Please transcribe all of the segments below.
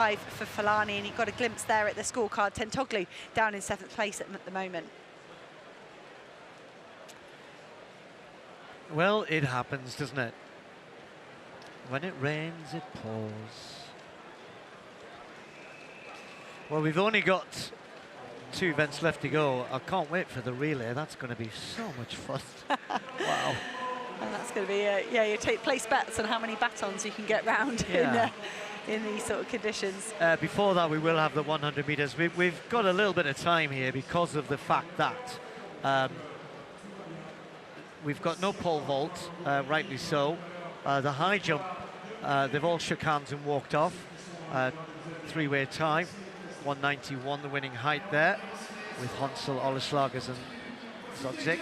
for Fulani, and he got a glimpse there at the scorecard. Tentoglu down in 7th place at the moment. Well, it happens, doesn't it? When it rains, it pours. Well, we've only got 2 events left to go. I can't wait for the relay. That's going to be so much fun. Wow. And that's going to be, yeah, you place bets on how many batons you can get round in these sort of conditions. Before that, we will have the 100 metres. We've got a little bit of time here because of the fact that we've got no pole vault, rightly so. The high jump, they've all shook hands and walked off. 3-way time, 191 the winning height there, with Hansel, Oleslagers and Zogzik.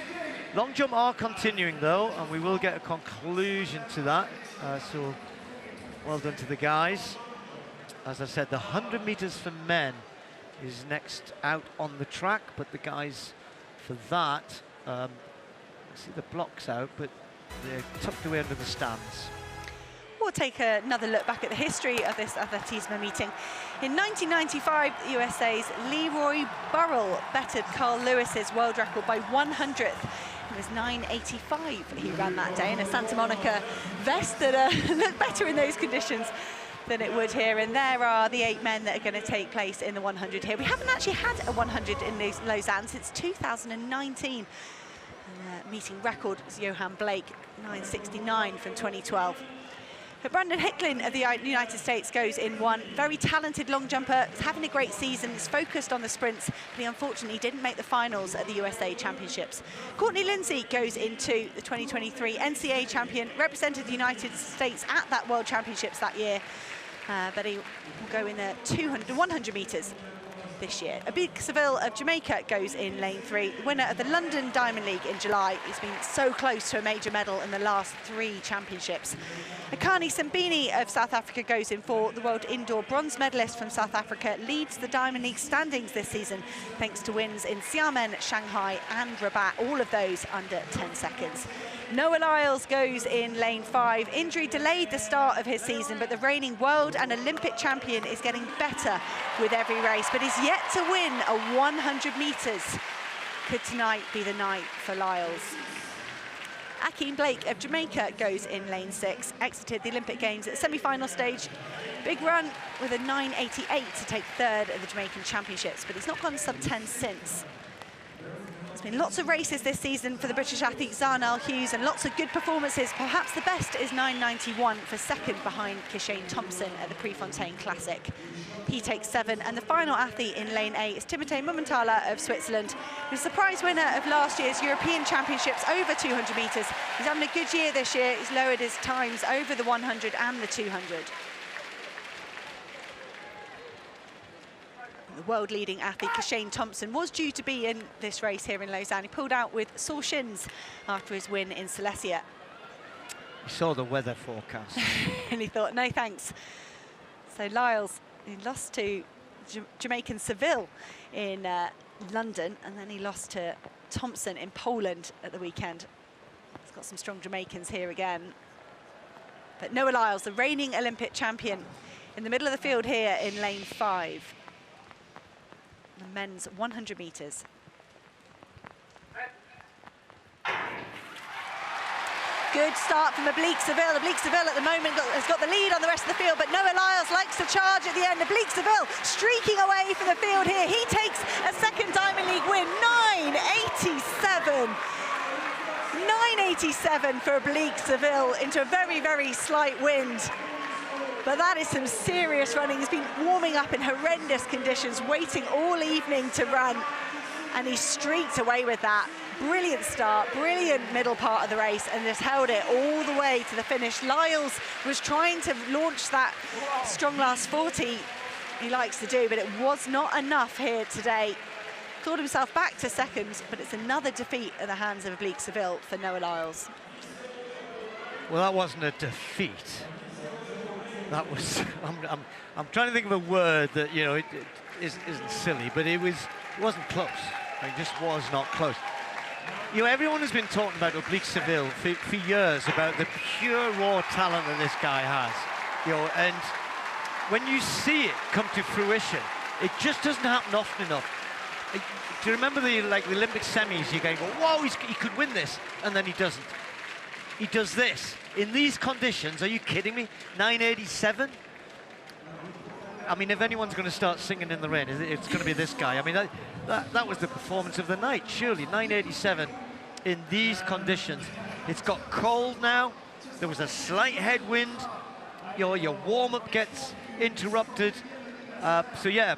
Long jump are continuing though, and we will get a conclusion to that. So well done to the guys. As I said, the 100 metres for men is next out on the track, but the guys for that, see the blocks out, but they're tucked away under the stands. We'll take another look back at the history of this atletismo meeting. In 1995, the USA's Leroy Burrell bettered Carl Lewis's world record by 100th. It was 9:85 he ran that day in a Santa Monica vest that looked better in those conditions than it would here. And there are the 8 men that are going to take place in the 100 here. We haven't actually had a 100 in Lausanne since 2019. Meeting record is Johan Blake, 9:69 from 2012. But Brandon HICKLIN of the United States goes in 1. Very talented long jumper, is having a great season, is focused on the sprints, but he unfortunately didn't make the finals at the USA Championships. Courtney LINDSEY goes in 2, the 2023 NCAA champion, represented the United States at that World Championships that year, but he will go in the 100 metres this year. Oblique SEVILLE of Jamaica goes in lane 3, winner of the London Diamond League in July. He's been so close to a major medal in the last 3 championships. Akani SIMBINE of South Africa goes in 4. The world indoor bronze medalist from South Africa leads the Diamond League standings this season, thanks to wins in Xiamen, Shanghai and Rabat, all of those under 10 seconds. Noah Lyles goes in lane 5. Injury delayed the start of his season, but the reigning world and Olympic champion is getting better with every race, but is yet to win a 100 metres. Could tonight be the night for Lyles? Ackeem BLAKE of Jamaica goes in lane 6, exited the Olympic Games at semi-final stage. Big run with a 9:88 to take 3rd at the Jamaican Championships, but he's not gone sub-10 since. There's been lots of races this season for the British athlete Zharnel HUGHES and lots of good performances. Perhaps the best is 9:91 for 2nd behind Kishane Thompson at the Prefontaine Classic. He takes 7, and the final athlete in lane 8 is Timothé MUMENTHALER of Switzerland, who's the prize winner of last year's European Championships over 200 metres. He's having a good year this year. He's lowered his times over the 100 and the 200. The world-leading athlete Kishane Thompson was due to be in this race here in Lausanne. He pulled out with sore shins after his win in Silesia. He saw the weather forecast. And he thought, no thanks. So Lyles, he lost to Jamaican Seville in London, and then he lost to Thompson in Poland at the weekend. He's got some strong Jamaicans here again. But Noah Lyles, the reigning Olympic champion, in the middle of the field here in lane 5. The men's 100 metres. Good start from Oblique SEVILLE. Oblique SEVILLE at the moment has got the lead on the rest of the field, but Noah Lyles likes to charge at the end. Oblique SEVILLE streaking away from the field here. He takes a 2nd Diamond League win, 9:87. 9:87 for Oblique SEVILLE into a very, very slight wind. But that is some serious running. He's been warming up in horrendous conditions, waiting all evening to run, and he streaked away with that. Brilliant start, brilliant middle part of the race, and just held it all the way to the finish. Lyles was trying to launch that strong last 40 he likes to do, but it was not enough here today. Clawed himself back to 2nd, but it's another defeat at the hands of Oblique SEVILLE for Noah Lyles. Well, that wasn't a defeat. That was, I'm trying to think of a word that, you know, it isn't silly, but it wasn't close. It just was not close. You know, everyone has been talking about Oblique SEVILLE for years, about the pure raw talent that this guy has. You know, and when you see it come to fruition, it just doesn't happen often enough. Do you remember the Olympic semis? You go, whoa, he could win this, and then he doesn't. He does this in these conditions. Are you kidding me? 987. I mean, if anyone's going to start singing in the rain, it's going to be this guy. I mean, that was the performance of the night. Surely 987 in these conditions. It's got cold now. There was a slight headwind. Your warm-up gets interrupted. So yeah,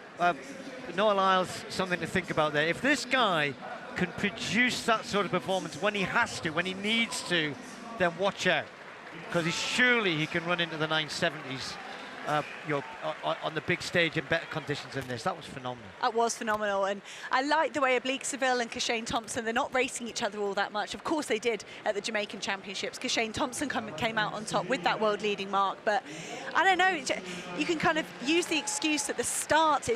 Noah Lyles, something to think about there. If this guy can produce that sort of performance when he has to, when he needs to, then watch out, because surely he can run into the 970s. On the big stage in better conditions than this. That was phenomenal. That was phenomenal, and I like the way Oblique SEVILLE and Kashane Thompson, they're not racing each other all that much. Of course they did at the Jamaican Championships. Kashane Thompson came out on top with that world leading mark, but I don't know, you can kind of use the excuse at the start